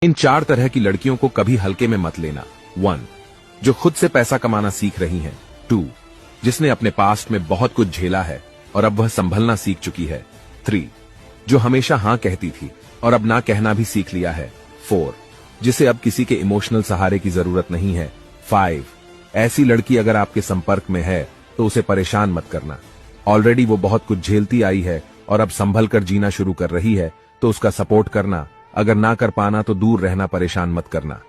इन 4 तरह की लड़कियों को कभी हल्के में मत लेना। 1. जो खुद से पैसा कमाना सीख रही हैं। 2. जिसने अपने पास्ट में बहुत कुछ झेला है और अब वह संभलना सीख चुकी है। 3. जो हमेशा हाँ कहती थी और अब ना कहना भी सीख लिया है। 4. जिसे अब किसी के इमोशनल सहारे की जरूरत नहीं है। 5. ऐसी लड़की अगर आपके संपर्क में है तो उसे परेशान मत करना। ऑलरेडी वो बहुत कुछ झेलती आई है और अब संभल कर जीना शुरू कर रही है, तो उसका सपोर्ट करना। अगर ना कर पाना तो दूर रहना, परेशान मत करना।